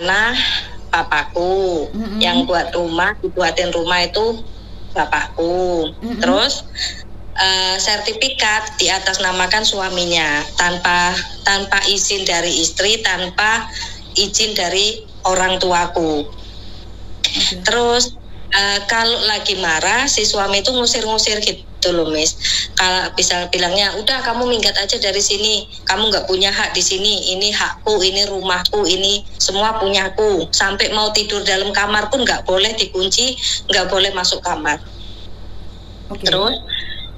tanah papaku, yang buat rumah, dibuatin rumah itu bapakku. Terus sertifikat diatasnamakan suaminya tanpa izin dari istri, tanpa izin dari orang tuaku. Terus kalau lagi marah si suami itu ngusir-ngusir gitu loh, Miss. Kalau bisa bilangnya udah kamu minggat aja dari sini, kamu nggak punya hak di sini, ini hakku, ini rumahku, ini semua punyaku. Sampai mau tidur dalam kamar pun nggak boleh dikunci, nggak boleh masuk kamar. Terus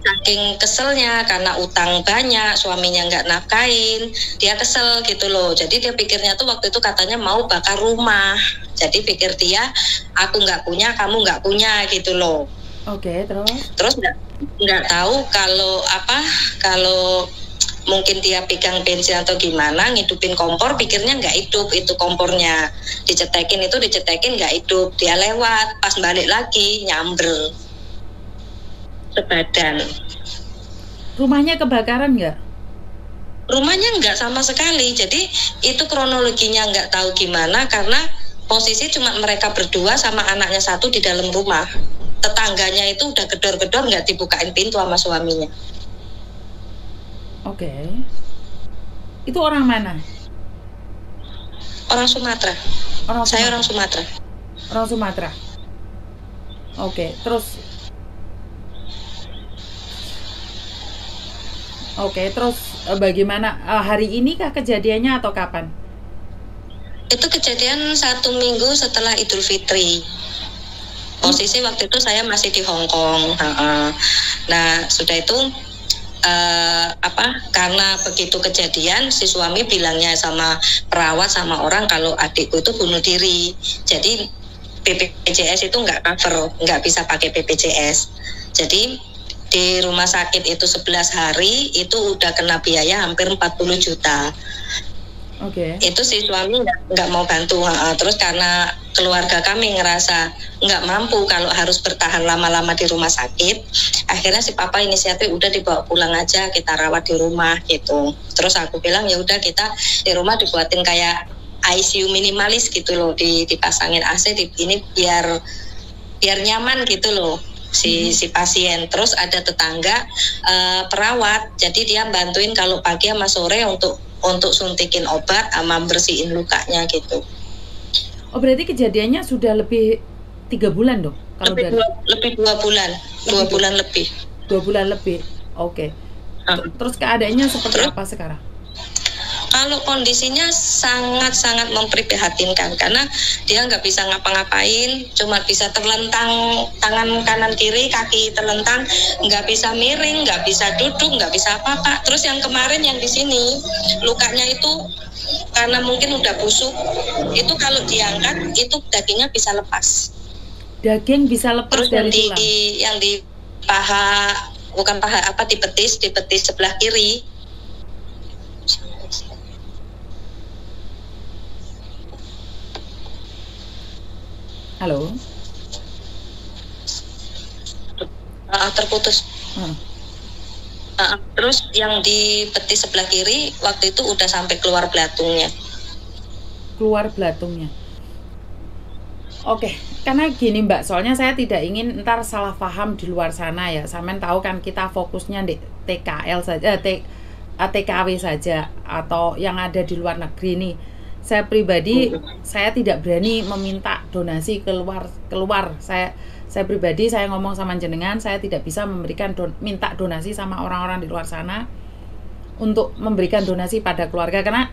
saking keselnya karena utang banyak, suaminya nggak nafkain, dia kesel gitu loh. Jadi dia pikirnya tuh waktu itu katanya mau bakar rumah. Jadi pikir dia, aku nggak punya, kamu nggak punya gitu loh. Terus nggak tahu kalau mungkin dia pegang bensin atau gimana, ngidupin kompor, pikirnya nggak hidup itu kompornya. Dicetekin nggak hidup, dia lewat, pas balik lagi nyamber sebadan. Rumahnya kebakaran nggak? Rumahnya nggak sama sekali. Jadi itu kronologinya nggak tahu gimana karena posisi cuma mereka berdua sama anaknya satu di dalam rumah. Tetangganya itu udah gedor-gedor nggak dibukain pintu sama suaminya. Itu orang mana? Orang Sumatera. Saya orang Sumatera. Orang Sumatera. Terus bagaimana hari ini kah kejadiannya atau kapan? Itu kejadian 1 minggu setelah Idul Fitri. Posisi waktu itu saya masih di Hong Kong. Nah sudah itu karena begitu kejadian si suami bilangnya sama perawat sama orang kalau adikku itu bunuh diri. Jadi BPJS itu nggak cover, nggak bisa pakai BPJS. Jadi di rumah sakit itu 11 hari itu udah kena biaya hampir 40 juta. Itu si suami nggak mau bantu. Terus karena keluarga kami ngerasa nggak mampu kalau harus bertahan lama-lama di rumah sakit, akhirnya si papa inisiatif udah dibawa pulang aja, kita rawat di rumah gitu. Terus aku bilang ya udah kita di rumah dibuatin kayak ICU minimalis gitu loh, dipasangin AC ini biar nyaman gitu loh si pasien. Terus ada tetangga perawat, jadi dia bantuin kalau pagi sama sore untuk suntikin obat sama bersihin lukanya gitu. Berarti kejadiannya sudah lebih 3 bulan dong? Lebih 2 bulan. 2 bulan lebih. 2 bulan lebih. Terus keadaannya seperti apa sekarang? Kalau kondisinya sangat-sangat memprihatinkan karena dia nggak bisa ngapa-ngapain, cuma bisa terlentang tangan kanan kiri, kaki terlentang, nggak bisa miring, nggak bisa duduk, nggak bisa apa-apa. Terus yang kemarin yang di sini lukanya itu karena mungkin udah busuk, itu kalau diangkat itu dagingnya bisa lepas. Daging bisa lepas. Terus dari tulang? Yang di paha, bukan paha di betis sebelah kiri. Halo? Terputus. Terus yang di betis sebelah kiri waktu itu udah sampai keluar belatungnya. Karena gini Mbak, soalnya saya tidak ingin ntar salah paham di luar sana ya. Sampean tahu kan kita fokusnya di TKL saja, TKW saja atau yang ada di luar negeri nih. Saya pribadi saya tidak berani meminta donasi keluar. Saya pribadi saya ngomong sama jenengan, saya tidak bisa memberikan minta donasi sama orang-orang di luar sana untuk memberikan donasi pada keluarga, karena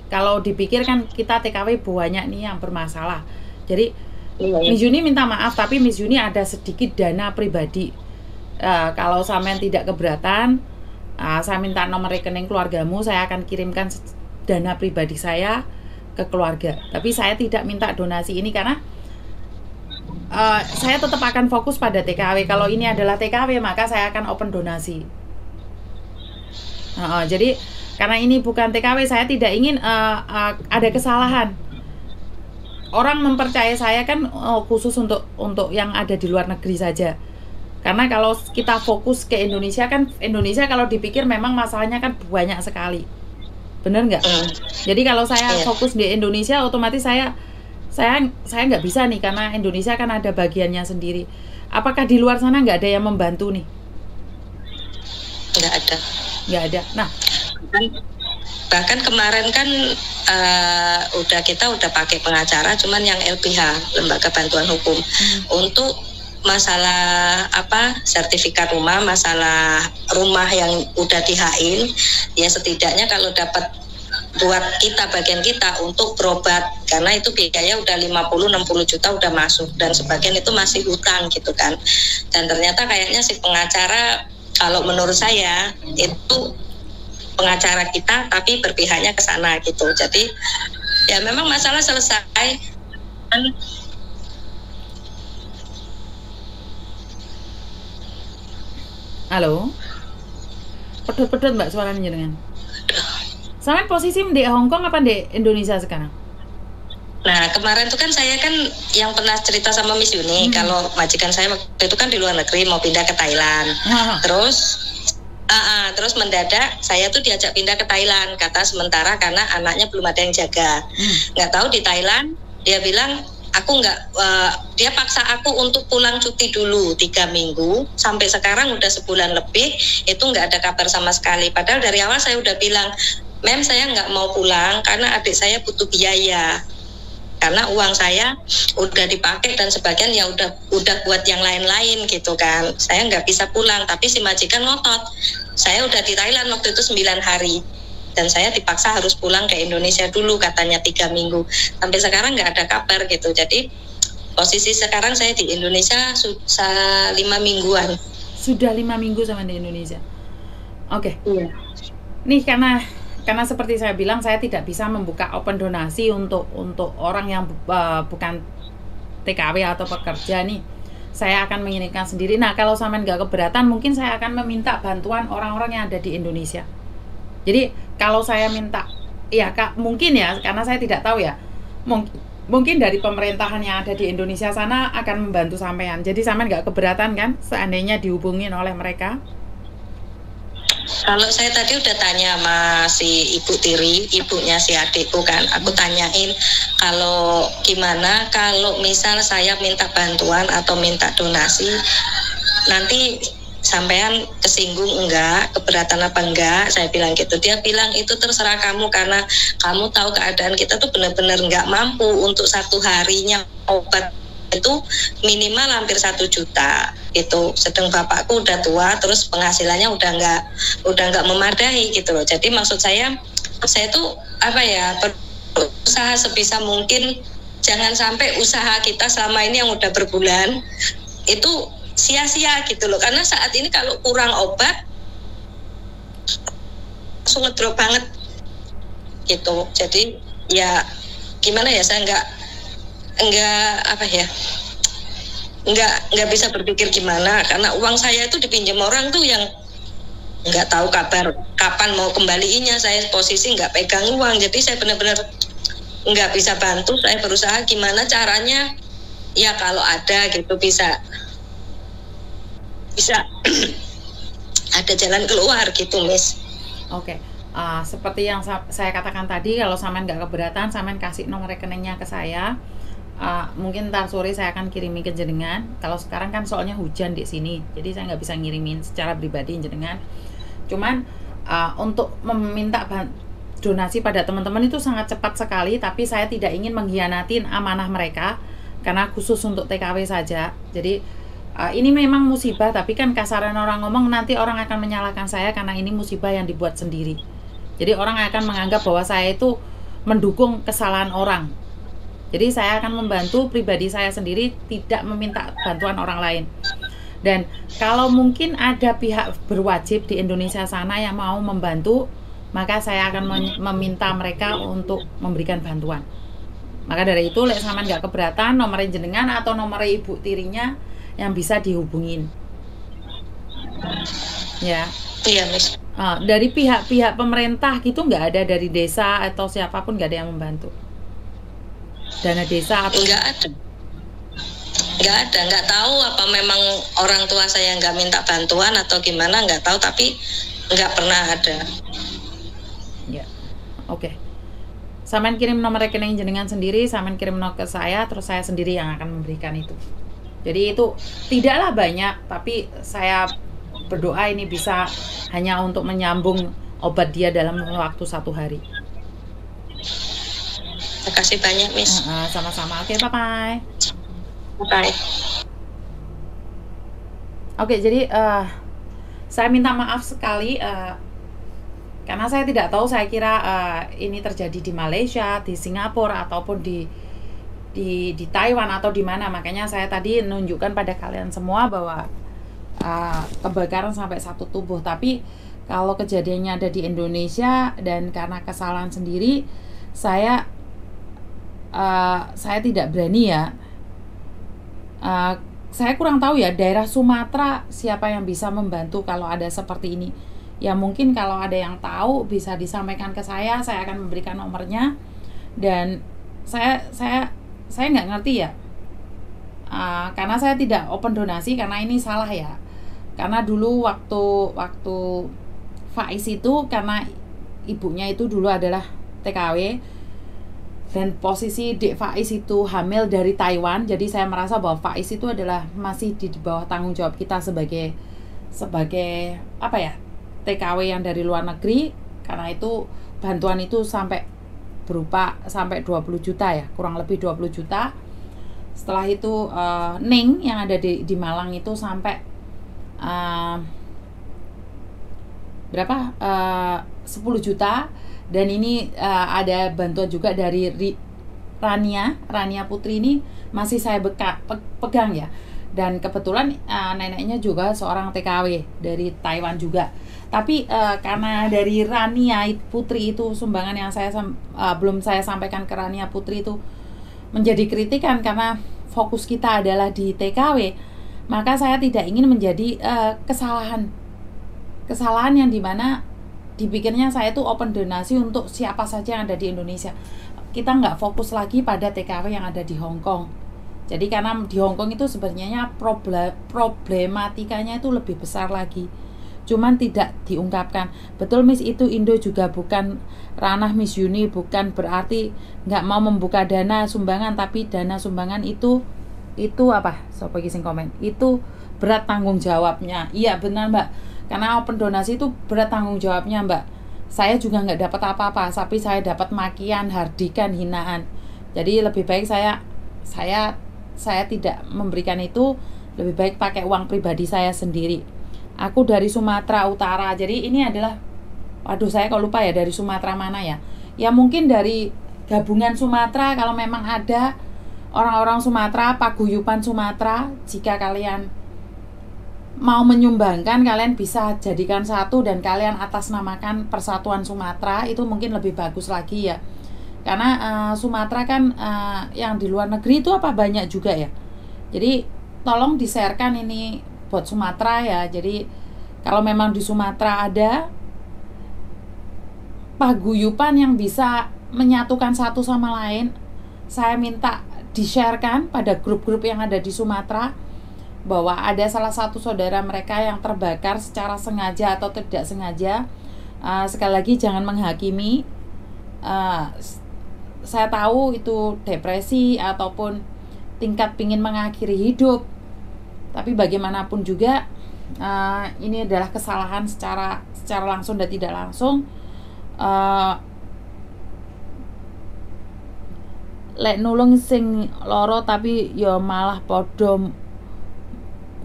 kalau dipikir kan kita TKW banyak nih yang bermasalah. Jadi Miss Yuni minta maaf, tapi Miss Yuni ada sedikit dana pribadi. Kalau sampean tidak keberatan, saya minta nomor rekening keluargamu, saya akan kirimkan dana pribadi saya ke keluarga. Tapi saya tidak minta donasi ini karena saya tetap akan fokus pada TKW. Kalau ini adalah TKW maka saya akan open donasi. Jadi karena ini bukan TKW, saya tidak ingin ada kesalahan. Orang mempercayai saya kan khusus untuk yang ada di luar negeri saja. Karena kalau kita fokus ke Indonesia kan, Indonesia kalau dipikir memang masalahnya kan banyak sekali. Bener nggak? Jadi kalau saya fokus di Indonesia, otomatis saya saya nggak bisa nih karena Indonesia kan ada bagiannya sendiri. Apakah di luar sana nggak ada yang membantu nih? Nggak ada. Nggak ada. Nah, bahkan kemarin kan kita udah pakai pengacara, cuman yang LBH, Lembaga Bantuan Hukum, untuk masalah sertifikat rumah, masalah rumah yang udah dihain, ya setidaknya kalau dapat buat kita, bagian kita untuk berobat, karena itu biaya udah 50-60 juta udah masuk, dan sebagian itu masih hutang gitu kan. Dan ternyata kayaknya si pengacara, kalau menurut saya itu pengacara kita tapi berpihaknya ke sana gitu. Jadi ya memang masalah selesai. Halo, pedot-pedot Mbak suaranya jenengan. Sama posisi di Hong Kong apa di Indonesia sekarang? Nah kemarin tuh kan saya kan yang pernah cerita sama Miss Yuni, kalau majikan saya waktu itu kan di luar negeri mau pindah ke Thailand. Terus mendadak saya tuh diajak pindah ke Thailand, kata sementara karena anaknya belum ada yang jaga. Nggak tahu di Thailand dia bilang dia paksa aku untuk pulang cuti dulu 3 minggu, sampai sekarang udah sebulan lebih itu nggak ada kabar sama sekali. Padahal dari awal saya udah bilang, Mem saya nggak mau pulang karena adik saya butuh biaya, karena uang saya udah dipakai dan sebagian ya udah buat yang lain-lain gitu kan. Saya nggak bisa pulang, tapi si majikan ngotot. Saya udah di Thailand waktu itu 9 hari dan saya dipaksa harus pulang ke Indonesia dulu, katanya 3 minggu. Sampai sekarang nggak ada kabar gitu. Jadi posisi sekarang saya di Indonesia sudah 5 mingguan. Sudah 5 minggu sama di Indonesia. Oke. Iya. Nih karena seperti saya bilang, saya tidak bisa membuka open donasi untuk orang yang bukan TKW atau pekerja nih. Saya akan mengirimkan sendiri. Nah, kalau sampean nggak keberatan, mungkin saya akan meminta bantuan orang-orang yang ada di Indonesia. Jadi, kalau saya minta, ya Kak, mungkin ya, karena saya tidak tahu ya, mungkin dari pemerintahan yang ada di Indonesia sana akan membantu sampean. Jadi, sampean nggak keberatan kan, seandainya dihubungin oleh mereka? Kalau saya tadi udah tanya sama si Ibu Tiri, ibunya si adikku kan, aku tanyain kalau gimana kalau misal saya minta bantuan atau minta donasi, nanti sampean kesinggung enggak, keberatan apa enggak, saya bilang gitu. Dia bilang itu terserah kamu, karena kamu tahu keadaan kita tuh benar-benar enggak mampu untuk 1 harinya obat itu minimal hampir 1 juta itu. Sedang bapakku udah tua, terus penghasilannya udah nggak memadai gitu loh. Jadi maksud saya tuh berusaha sebisa mungkin jangan sampai usaha kita selama ini yang udah berbulan itu sia-sia gitu loh. Karena saat ini kalau kurang obat langsung ngedrop banget gitu. Jadi ya gimana ya, saya nggak bisa berpikir gimana, karena uang saya itu dipinjam orang tuh yang nggak tahu kabar kapan mau kembaliinnya. Saya posisi nggak pegang uang, jadi saya benar-benar nggak bisa bantu. Saya berusaha gimana caranya ya, kalau ada gitu bisa ada jalan keluar gitu, Miss. Oke. Seperti yang saya katakan tadi, kalau sampean nggak keberatan, sampean kasih nomor rekeningnya ke saya. Mungkin ntar sore saya akan kirimi ke jenengan. Kalau sekarang kan soalnya hujan di sini, jadi saya nggak bisa ngirimin secara pribadi jenengan. Cuman untuk meminta donasi pada teman-teman itu sangat cepat sekali, tapi saya tidak ingin mengkhianatin amanah mereka karena khusus untuk TKW saja. Jadi ini memang musibah, tapi kan kasaran orang ngomong, nanti orang akan menyalahkan saya karena ini musibah yang dibuat sendiri. Jadi orang akan menganggap bahwa saya itu mendukung kesalahan orang. Jadi saya akan membantu pribadi saya sendiri, tidak meminta bantuan orang lain. Dan kalau mungkin ada pihak berwajib di Indonesia sana yang mau membantu, maka saya akan meminta mereka untuk memberikan bantuan. Maka dari itu, lek sampean nggak keberatan, nomor jenengan atau nomor ibu tirinya yang bisa dihubungin. Ya. Iya, Miss. Dari pihak pemerintah gitu nggak ada, dari desa atau siapapun nggak ada yang membantu? Dana desa atau nggak ada, nggak tahu apa memang orang tua saya nggak minta bantuan atau gimana, nggak tahu, tapi nggak pernah ada. Ya, oke. Sampean kirim nomor rekening jenengan sendiri, sampean kirim ke saya, terus saya sendiri yang akan memberikan itu. Jadi itu tidaklah banyak, tapi saya berdoa ini bisa hanya untuk menyambung obat dia dalam waktu 1 hari. Terima kasih banyak, Miss. Sama-sama. Oke, bye-bye. Bye. Oke, jadi saya minta maaf sekali karena saya tidak tahu, saya kira ini terjadi di Malaysia, di Singapura, ataupun di Taiwan atau di mana. Makanya saya tadi menunjukkan pada kalian semua bahwa kebakaran sampai 1 tubuh. Tapi kalau kejadiannya ada di Indonesia dan karena kesalahan sendiri, saya tidak berani ya. Saya kurang tahu ya daerah Sumatera siapa yang bisa membantu kalau ada seperti ini. Ya mungkin kalau ada yang tahu bisa disampaikan ke saya akan memberikan nomornya. Dan saya nggak ngerti ya, karena saya tidak open donasi karena ini salah ya. Karena dulu waktu Faiz itu, karena ibunya itu dulu adalah TKW dan posisi Dek Faiz itu hamil dari Taiwan, jadi saya merasa bahwa Faiz itu adalah masih di bawah tanggung jawab kita sebagai apa ya, TKW yang dari luar negeri. Karena itu bantuan itu sampai 20 juta ya, kurang lebih 20 juta. Setelah itu Ning yang ada di Malang itu sampai berapa? 10 juta. Dan ini ada bantuan juga dari Rania Putri, ini masih saya pegang ya. Dan kebetulan neneknya juga seorang TKW dari Taiwan juga. Tapi karena dari Rania Putri itu sumbangan yang belum saya sampaikan ke Rania Putri itu menjadi kritikan karena fokus kita adalah di TKW, maka saya tidak ingin menjadi kesalahan yang dimana dipikirnya saya itu open donasi untuk siapa saja yang ada di Indonesia. Kita nggak fokus lagi pada TKW yang ada di Hong Kong. Jadi karena di Hong Kong itu sebenarnya problematikanya itu lebih besar lagi, cuman tidak diungkapkan. Betul Miss, itu Indo juga bukan ranah Miss Yuni, bukan berarti nggak mau membuka dana sumbangan, tapi dana sumbangan itu apa? Sopo sing komen, itu berat tanggung jawabnya. Iya benar Mbak, karena open donasi itu berat tanggung jawabnya Mbak. Saya juga nggak dapat apa-apa, tapi saya dapat makian, hardikan, hinaan. Jadi lebih baik saya tidak memberikan itu, lebih baik pakai uang pribadi saya sendiri. Aku dari Sumatera Utara, jadi ini adalah, waduh saya kok lupa ya dari Sumatera mana ya. Ya mungkin dari gabungan Sumatera, kalau memang ada orang-orang Sumatera, paguyuban Sumatera, jika kalian mau menyumbangkan, kalian bisa jadikan satu dan kalian atasnamakan Persatuan Sumatera, itu mungkin lebih bagus lagi ya. Karena Sumatera kan yang di luar negeri itu apa banyak juga ya. Jadi tolong di-sharekan ini buat Sumatera ya. Jadi kalau memang di Sumatera ada paguyuban yang bisa menyatukan satu sama lain, saya minta di-sharekan pada grup-grup yang ada di Sumatera bahwa ada salah satu saudara mereka yang terbakar secara sengaja atau tidak sengaja. Sekali lagi jangan menghakimi. Saya tahu itu depresi ataupun tingkat pingin mengakhiri hidup, tapi bagaimanapun juga ini adalah kesalahan secara langsung dan tidak langsung. Lek nulung sing loro tapi ya malah podo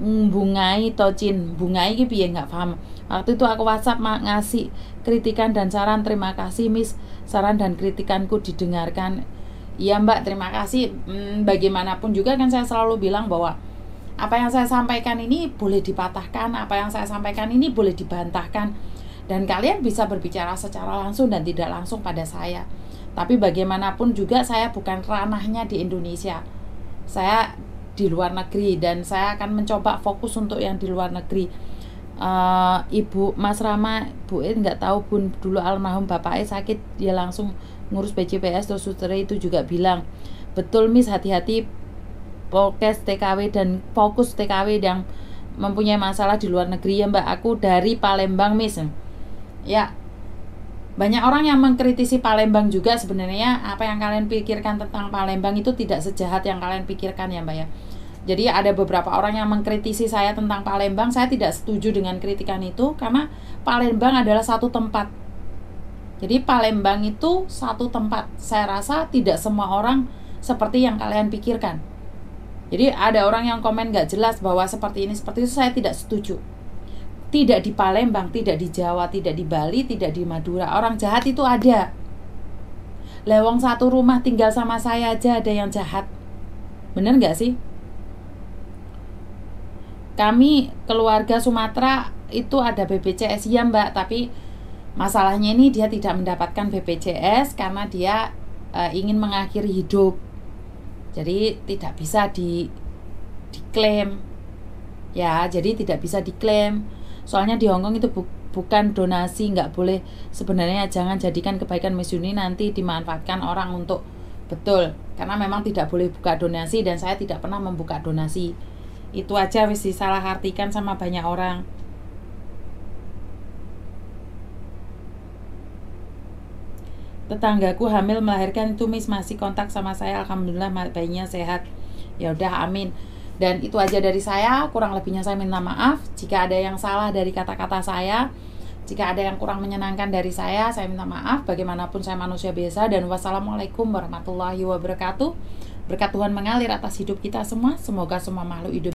bungai tocin bungai iki piye, nggak paham. Waktu itu aku WhatsApp ngasih kritikan dan saran, terima kasih Miss, saran dan kritikanku didengarkan. Iya Mbak, terima kasih. Bagaimanapun juga kan saya selalu bilang bahwa apa yang saya sampaikan ini boleh dipatahkan, apa yang saya sampaikan ini boleh dibantahkan, dan kalian bisa berbicara secara langsung dan tidak langsung pada saya. Tapi bagaimanapun juga saya bukan ranahnya di Indonesia, saya di luar negeri, dan saya akan mencoba fokus untuk yang di luar negeri. Ibu Mas Rama, Bu nggak tahu Bun, dulu almarhum bapaknya sakit, dia langsung ngurus BCPS, terus suster itu juga bilang, betul Miss, hati-hati podcast TKW dan fokus TKW yang mempunyai masalah di luar negeri ya Mbak. Aku dari Palembang Miss ya. Banyak orang yang mengkritisi Palembang juga. Sebenarnya apa yang kalian pikirkan tentang Palembang itu tidak sejahat yang kalian pikirkan ya Mbak ya. Jadi ada beberapa orang yang mengkritisi saya tentang Palembang. Saya tidak setuju dengan kritikan itu, karena Palembang adalah satu tempat. Jadi Palembang itu satu tempat. Saya rasa tidak semua orang seperti yang kalian pikirkan. Jadi ada orang yang komen gak jelas bahwa seperti ini, seperti itu, saya tidak setuju. Tidak di Palembang, tidak di Jawa, tidak di Bali, tidak di Madura. Orang jahat itu ada. Lewong satu rumah tinggal sama saya aja ada yang jahat. Bener gak sih? Kami keluarga Sumatera itu ada BPJS ya Mbak, tapi masalahnya ini dia tidak mendapatkan BPJS karena dia ingin mengakhiri hidup. Jadi tidak bisa diklaim. Ya, jadi tidak bisa diklaim. Soalnya di Hongkong itu bukan donasi, nggak boleh. Sebenarnya jangan jadikan kebaikan Miss Yuni nanti dimanfaatkan orang untuk betul, karena memang tidak boleh buka donasi dan saya tidak pernah membuka donasi. Itu aja wis disalahartikan sama banyak orang. Tetanggaku hamil melahirkan itu Miss, masih kontak sama saya, alhamdulillah bayinya sehat. Ya udah, amin. Dan itu aja dari saya, kurang lebihnya saya minta maaf jika ada yang salah dari kata-kata saya. Jika ada yang kurang menyenangkan dari saya minta maaf. Bagaimanapun saya manusia biasa. Dan wassalamualaikum warahmatullahi wabarakatuh. Berkat Tuhan mengalir atas hidup kita semua. Semoga semua makhluk hidup